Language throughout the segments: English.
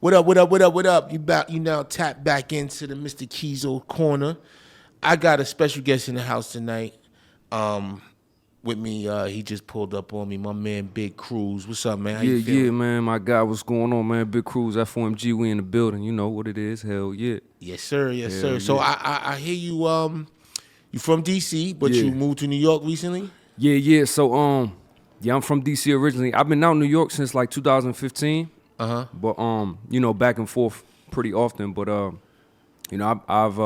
What up, what up, what up, what up? You now tap back into the Mr. Keeyzo corner. I got a special guest in the house tonight. With me, he just pulled up on me, my man Big Cruz. What's up, man? How you feeling? Yeah, man, my guy, what's going on, man? Big Cruz, FUMG, we in the building. You know what it is, hell yeah. Yes, sir, yes, Hell sir. yeah. So I hear you, you from DC, but you moved to New York recently? Yeah, so, yeah, I'm from DC originally. I've been out in New York since like 2015. But, you know, back and forth pretty often. But, you know, I've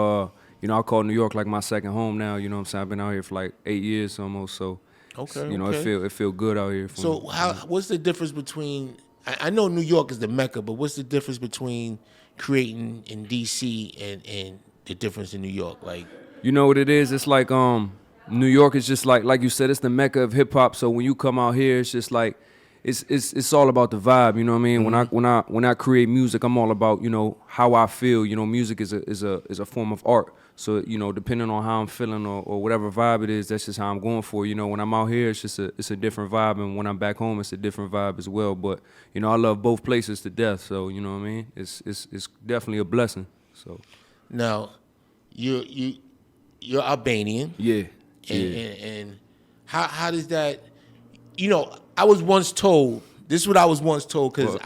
you know, I call New York like my second home now. You know what I'm saying? I've been out here for like 8 years almost, so. Okay, you know, okay. it feel good out here. So what's the difference between, I know New York is the Mecca, but what's the difference between creating in DC and the difference in New York? Like, you know what it is? It's like New York is just like you said, it's the Mecca of hip hop. So when you come out here, it's just like it's all about the vibe. You know what I mean? Mm-hmm. When I create music, I'm all about, you know, how I feel. You know, music is a form of art. So, you know, depending on how I'm feeling or whatever vibe it is, that's just how I'm going for. You know, when I'm out here, it's a different vibe, and when I'm back home, it's a different vibe as well. But, you know, I love both places to death. So, you know what I mean? It's definitely a blessing. So now, you're Albanian. yeah. And how does that, you know, I was once told, this is what I was once told, because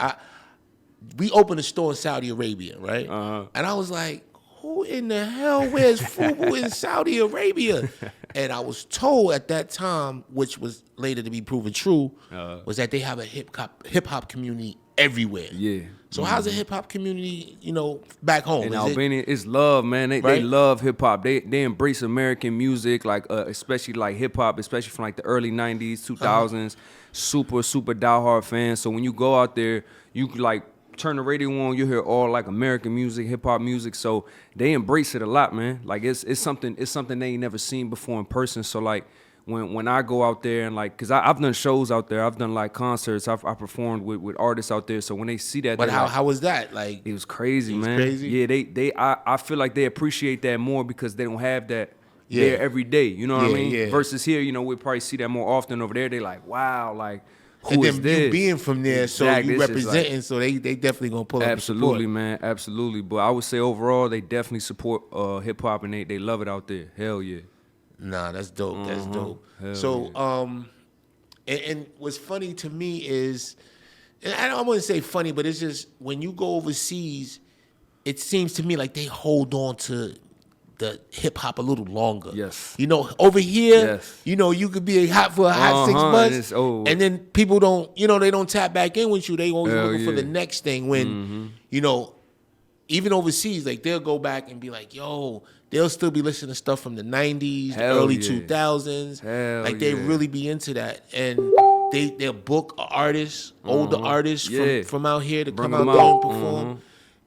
we opened a store in Saudi Arabia, right? And I was like, who in the hell wears FUBU in Saudi Arabia? And I was told at that time, which was later to be proven true, was that they have a hip hop community everywhere. Yeah. So how's the hip hop community, you know, back home? In Albania, it's love, man. They love hip hop. They embrace American music, like especially like hip hop, especially from like the early '90s, 2000s. Super diehard fans. So when you go out there, you could like turn the radio on, you hear all like American music, hip hop music. So they embrace it a lot, man. Like it's something they ain't never seen before in person. So like when I go out there and like, cause I've done shows out there, I've done like concerts, I performed with artists out there. So when they see that, but how was that? Like it was crazy, man. Crazy? Yeah, I feel like they appreciate that more because they don't have that there every day. You know what I mean? Yeah. Versus here, you know, we probably see that more often over there. They like, wow, like. And then you being from there, exactly. So you representing, like, so they definitely gonna pull up. Absolutely, man, absolutely. But I would say overall, they definitely support hip hop and they love it out there. Hell yeah. Nah, that's dope. That's dope. Hell so yeah. And what's funny to me is, and I wouldn't say funny, but it's just when you go overseas, it seems to me like they hold on to the hip hop a little longer. Yes. You know, over here, you know, you could be hot for a hot 6 months, and then people don't, you know, they don't tap back in with you. They always looking for the next thing. When, you know, even overseas, like they'll go back and be like, yo, they'll still be listening to stuff from the 90s, the early 2000s. Like they really be into that. And they'll book artists, older artists from out here to come out there and perform.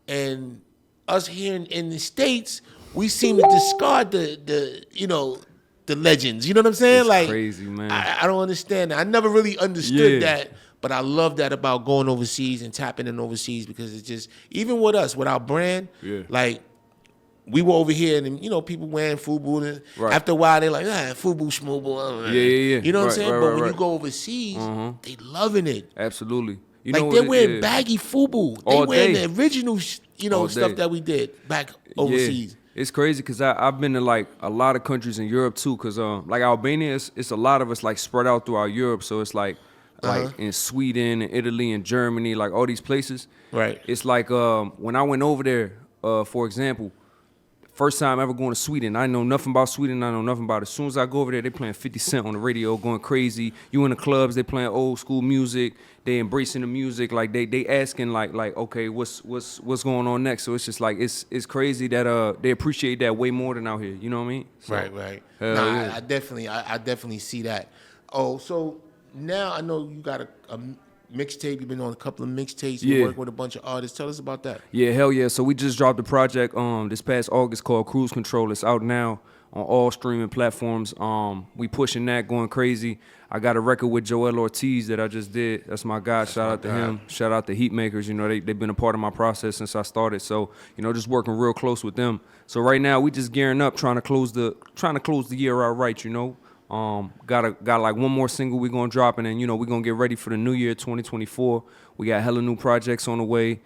And us here in the States, we seem to discard the you know, the legends. You know what I'm saying? It's like crazy, man. I don't understand that. I never really understood that, but I love that about going overseas and tapping in overseas because it's just, even with us, with our brand, like we were over here and, you know, people wearing FUBU and after a while they're like, FUBU schmooble. Yeah. You know what I'm saying? But when you go overseas, they loving it. Absolutely. You like know they're wearing baggy FUBU. They wearing the original, you know, stuff that we did back overseas. It's crazy because I've been to like a lot of countries in Europe too. Cause like Albania, it's a lot of us like spread out throughout Europe. So it's like in Sweden and Italy and Germany, like all these places. Right. It's like when I went over there, for example, first time ever going to Sweden. I know nothing about Sweden. I know nothing about it. As soon as I go over there, they playing 50 Cent on the radio, going crazy. You in the clubs, they playing old school music. They embracing the music. Like they asking like okay, what's going on next? So it's just like it's crazy that they appreciate that way more than out here. You know what I mean? So, right. Nah, I definitely see that. Oh, so now I know you got a mixtape. You've been on a couple of mixtapes. You work with a bunch of artists. Tell us about that. Yeah, hell yeah. So we just dropped a project this past August called Cruise Control. It's out now. on all streaming platforms. We pushing that, going crazy. I got a record with Joel Ortiz that I just did. That's my guy. Shout out to him. Shout out to Heatmakers. You know, they've been a part of my process since I started. So, you know, just working real close with them. So right now we just gearing up, trying to close the year out right, you know. Got like one more single we gonna drop, and then, you know, we gonna get ready for the new year 2024. We got hella new projects on the way,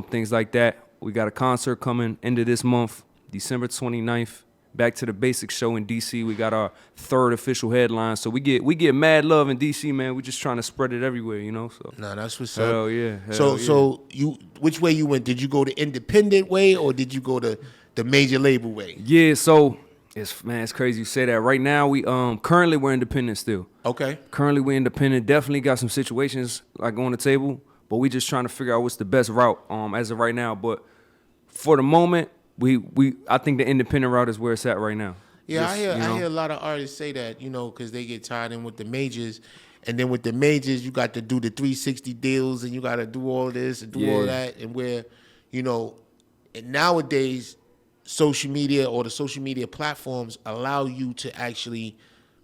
things like that. We got a concert coming end of this month, December 29th. Back to the Basics show in DC. We got our 3rd official headline. So we get mad love in DC, man. We just trying to spread it everywhere, you know. So nah, that's what's up. Hell yeah. So you, which way you went? Did you go the independent way or did you go the major label way? Yeah, so it's crazy you say that. Right now we currently we're independent still. Okay. Currently we're independent. Definitely got some situations like on the table, but we just trying to figure out what's the best route as of right now. But for the moment, I think the independent route is where it's at right now. Yeah, I hear a lot of artists say that, you know, because they get tied in with the majors, and then with the majors you got to do the 360 deals, and you got to do all this and do all that, and where, you know, and nowadays social media or the social media platforms allow you to actually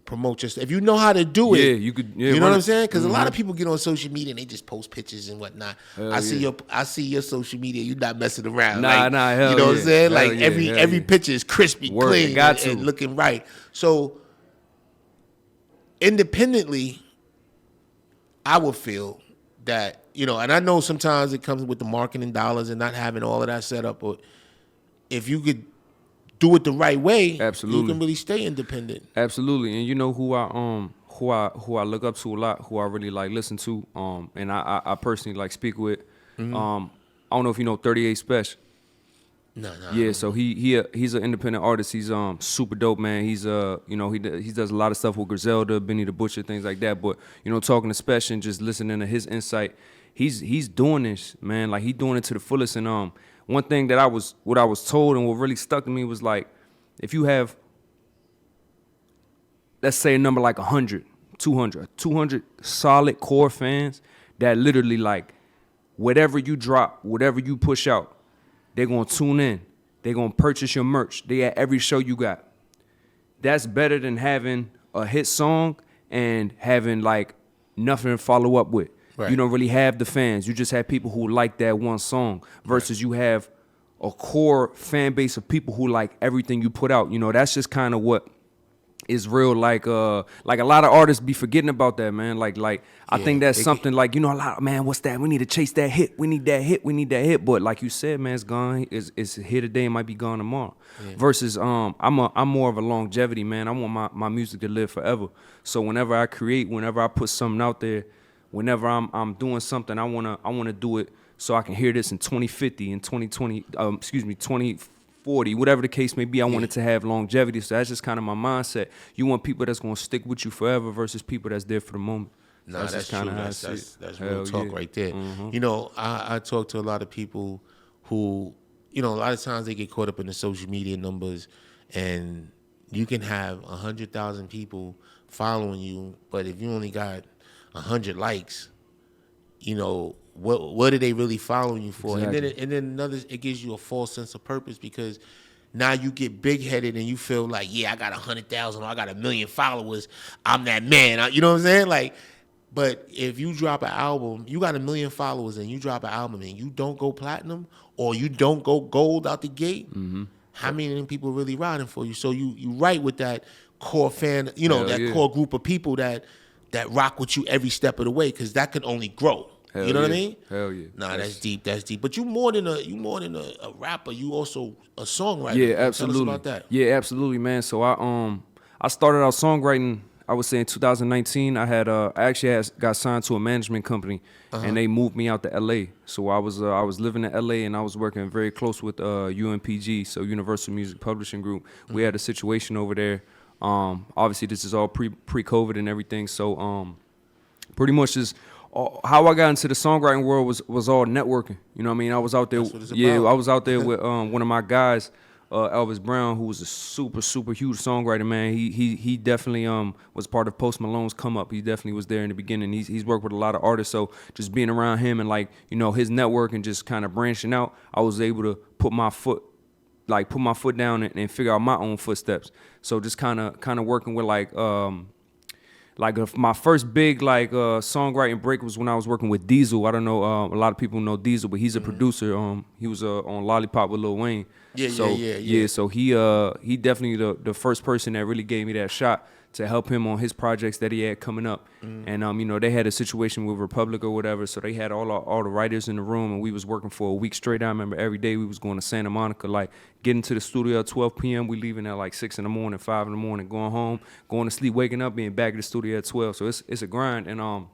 promote yourself. If you know how to do it, you could. Yeah, you know what I'm saying? Because a lot of people get on social media and they just post pictures and whatnot. I see your social media. You're not messing around. Hell you know what I'm saying? Hell like every picture is crispy, clean, and looking right. So independently, I would feel that, you know, and I know sometimes it comes with the marketing dollars and not having all of that set up, but if you could do it the right way, absolutely, you can really stay independent. Absolutely. And you know who I look up to a lot, who I really like listen to, and I personally like speak with. I don't know if you know 38 Special. No. Yeah, so he's an independent artist. He's super dope, man. He's you know, he does a lot of stuff with Griselda, Benny the Butcher, things like that. But, you know, talking to Special and just listening to his insight, he's doing this, man. Like, he doing it to the fullest. And one thing that I was told and what really stuck to me was, like, if you have, let's say a number like 100, 200 solid core fans that literally, like, whatever you drop, whatever you push out, they're going to tune in. They're going to purchase your merch. They at every show you got. That's better than having a hit song and having, like, nothing to follow up with. Right. You don't really have the fans. You just have people who like that one song versus you have a core fan base of people who like everything you put out. You know, that's just kind of what is real. Like a lot of artists be forgetting about that, man. Like I think that's something like, you know, a lot, man, what's that? We need to chase that hit. We need that hit. But like you said, man, it's gone. It's here today, it might be gone tomorrow. Yeah. Versus I'm more of a longevity, man. I want my music to live forever. So whenever I create, whenever I put something out there, whenever I'm doing something, I wanna do it so I can hear this in 2050, in 2020, 2040, whatever the case may be. I want it to have longevity. So that's just kind of my mindset. You want people that's gonna stick with you forever versus people that's there for the moment. Nah, that's true. That's real talk right there. Mm-hmm. You know, I talk to a lot of people who, you know, a lot of times they get caught up in the social media numbers, and you can have 100,000 people following you, but if you only got 100 likes, you know, what are they really following you for? Exactly. And then another, it gives you a false sense of purpose, because now you get big-headed and you feel like, yeah, I got 100,000 or I got 1 million followers, I'm that man. You know what I'm saying? Like, but if you drop an album, you got 1 million followers and you drop an album and you don't go platinum or you don't go gold out the gate, how many of them people really riding for you? So you right with that core fan, you know, core group of people that rock with you every step of the way, because that could only grow. Hell you know what I mean? Hell yeah. Nah, that's deep. But you more than a rapper. You also a songwriter. Yeah, absolutely. Tell us about that. Yeah, absolutely, man. So I started out songwriting, I would say in 2019. I actually got signed to a management company, and they moved me out to LA. So I was living in LA, and I was working very close with UMPG, so Universal Music Publishing Group. We had a situation over there. Obviously this is all pre-COVID and everything. So pretty much just how I got into the songwriting world was all networking. You know what I mean? I was out there. I was out there with one of my guys, Elvis Brown, who was a super, super huge songwriter, man. He definitely was part of Post Malone's come up. He definitely was there in the beginning. He's worked with a lot of artists. So just being around him and, like, you know, his network and just kind of branching out, I was able to put my foot like put my foot down and figure out my own footsteps. So just kind of working with my first big songwriting break was when I was working with Diesel. I don't know, a lot of people know Diesel, but he's a producer. He was on Lollipop with Lil Wayne. Yeah. So he definitely the first person that really gave me that shot to help him on his projects that he had coming up. And they had a situation with Republic or whatever, so they had all the writers in the room, and we was working for a week straight. I remember every day we was going to Santa Monica, like getting to the studio at 12 p.m. We leaving at like 6 in the morning, 5 in the morning, going home, going to sleep, waking up, being back at the studio at 12. So it's a grind. And you know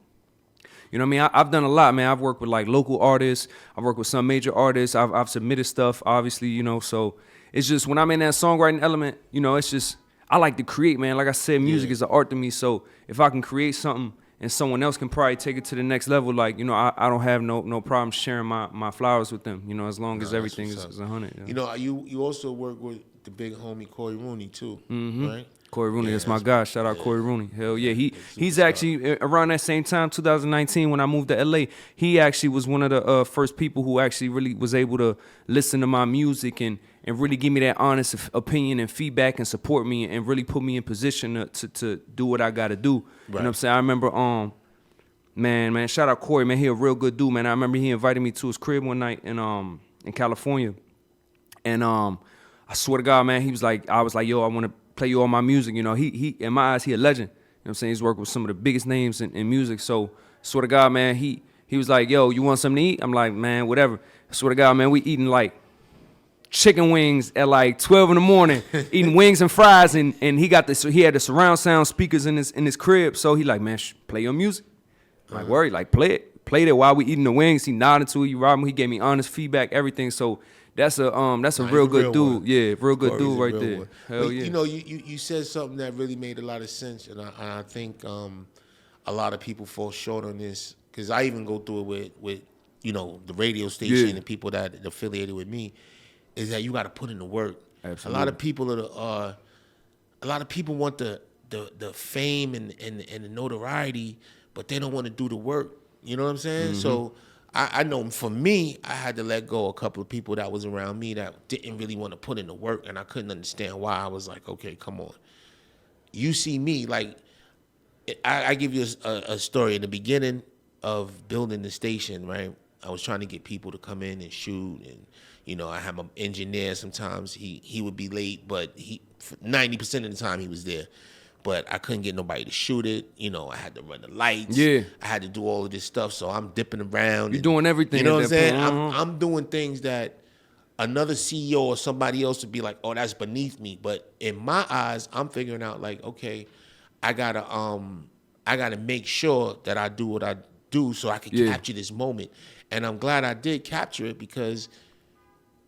what I mean? I've done a lot, man. I've worked with like local artists. I've worked with some major artists. I've submitted stuff, obviously, so it's just when I'm in that songwriting element, it's just, I like to create, man. Like I said, music is an art to me. So if I can create something and someone else can probably take it to the next level, like, I don't have no problem sharing my flowers with them, as long as everything is 100. You also work with the big homie Corey Rooney too, right? Corey Rooney, that's my guy. Shout out Corey Rooney. Hell yeah. He's actually, around that same time, 2019, when I moved to LA, he actually was one of the first people who actually really was able to listen to my music and really give me that honest opinion and feedback and support me and really put me in position to do what I got to do. Right. You know what I'm saying? I remember, man, shout out Corey, man. He a real good dude, man. I remember he invited me to his crib one night in California. And I swear to God, man, I was like, yo, I want to play you all my music. He in my eyes, he a legend. You know what I'm saying? He's worked with some of the biggest names in music. So, swear to God, man, he was like, yo, you want something to eat? I'm like, man, whatever. I swear to God, man, we eating like chicken wings at like 12 in the morning, eating wings and fries, and he had the surround sound speakers in his crib. So he like, man, play your music. I'm like, worry, like play it while we eating the wings. He nodded to it, you robbed me. He gave me honest feedback, everything. So that's a real good dude. One. Yeah, real good dude right there. One. Hell yeah. You said something that really made a lot of sense, and I think a lot of people fall short on this, because I even go through it with the radio station and people that are affiliated with me, is that you got to put in the work. Absolutely. A lot of people want the fame and the notoriety, but they don't want to do the work. You know what I'm saying? Mm-hmm. So I know for me, I had to let go a couple of people that was around me that didn't really want to put in the work, and I couldn't understand why. I was like, okay, come on. You see me, like, I give you a story. In the beginning of building the station, right, I was trying to get people to come in and shoot, and I had my engineer. Sometimes he would be late, but 90% of the time he was there. But I couldn't get nobody to shoot it. I had to run the lights. Yeah. I had to do all of this stuff. So I'm dipping around. You're doing everything. You know what I'm saying? I'm doing things that another CEO or somebody else would be like, oh, that's beneath me. But in my eyes, I'm figuring out like, okay, I gotta make sure that I do what I do so I can capture this moment. And I'm glad I did capture it, because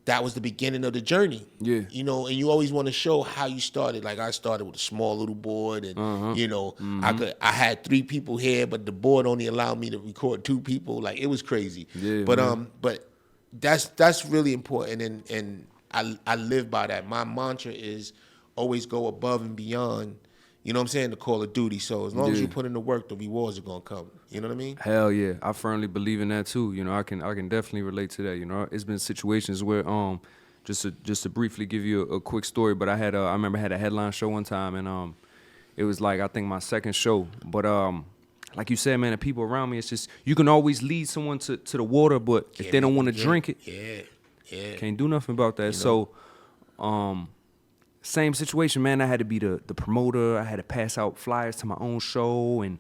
that was the beginning of the journey. Yeah. And you always want to show how you started. Like, I started with a small little board, and I had 3 people here, but the board only allowed me to record 2 people. Like, it was crazy. Yeah, but that's really important, and I live by that. My mantra is always go above and beyond. You know what I'm saying? The call of duty. So as long as you put in the work, the rewards are gonna come. You know what I mean? Hell yeah, I firmly believe in that too. I can definitely relate to that. It's been situations where just to briefly give you a quick story, but I remember I had a headline show one time, and it was like, I think my second show. But like you said, man, the people around me, it's just, you can always lead someone to the water, but if they don't want to drink it, can't do nothing about that. So same situation, man. I had to be the promoter. I had to pass out flyers to my own show and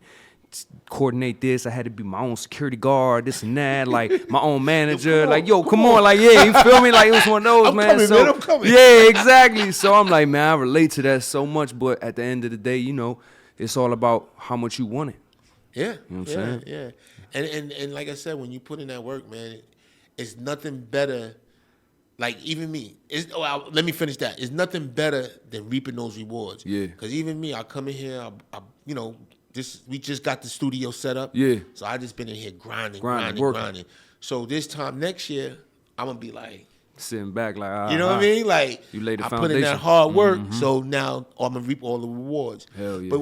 coordinate this. I had to be my own security guard, this and that, like my own manager. Like, yo, come on, like, yeah, you feel me? Like, it was one of those, man. I'm coming. Yeah, exactly. So I'm like, man, I relate to that so much. But at the end of the day, it's all about how much you want it. Yeah, you know what I'm saying? Yeah. And like I said, when you put in that work, man, it's nothing better. Like, even me, let me finish that. It's nothing better than reaping those rewards. Yeah. Because even me, I come in here, we just got the studio set up. Yeah. So I just been in here grinding. So this time next year, I'm going to be like, sitting back like, you know what I mean? Like, you laid the I foundation. put in that hard work, so now I'm going to reap all the rewards. Hell yeah. But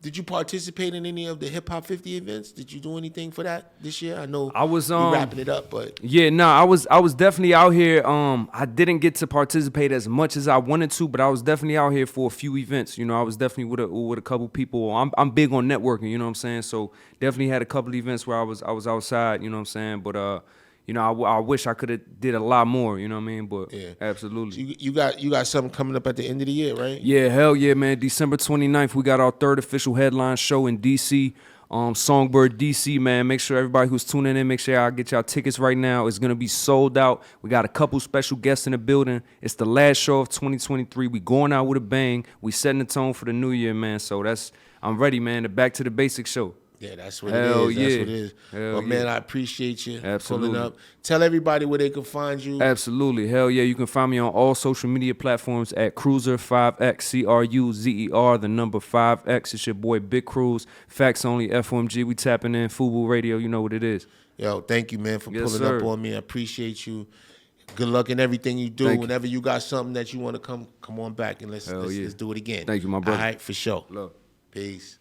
Did you participate in any of the Hip Hop 50 events? Did you do anything for that this year? I know I was we wrapping it up, but yeah, no, I was definitely out here. I didn't get to participate as much as I wanted to, but I was definitely out here for a few events. You know, I was definitely with a couple people. I'm big on networking. You know what I'm saying? So definitely had a couple events where I was outside. You know what I'm saying? But you know, I wish I could have did a lot more. You know what I mean? But yeah, absolutely. So you got something coming up at the end of the year, right? Yeah, hell yeah, man. December 29th, we got our 3rd official headline show in DC. Songbird DC, man. Make sure everybody who's tuning in, make sure y'all get y'all tickets right now. It's gonna be sold out. We got a couple special guests in the building. It's the last show of 2023. We going out with a bang. We setting the tone for the new year, man. So I'm ready, man. The Back to the Basics show. Yeah, that's what it is. That's what it is. Well, man, I appreciate you pulling up. Tell everybody where they can find you. Absolutely. Hell yeah. You can find me on all social media platforms at Cruiser5X, CRUZER, the number 5X. It's your boy, Big Cruz. Facts only, FOMG. We tapping in, FUBU Radio. You know what it is. Yo, thank you, man, for pulling up on me. I appreciate you. Good luck in everything you do. Whenever you got something that you want to come on back and let's do it again. Thank you, my brother. All right, for sure. Love. Peace.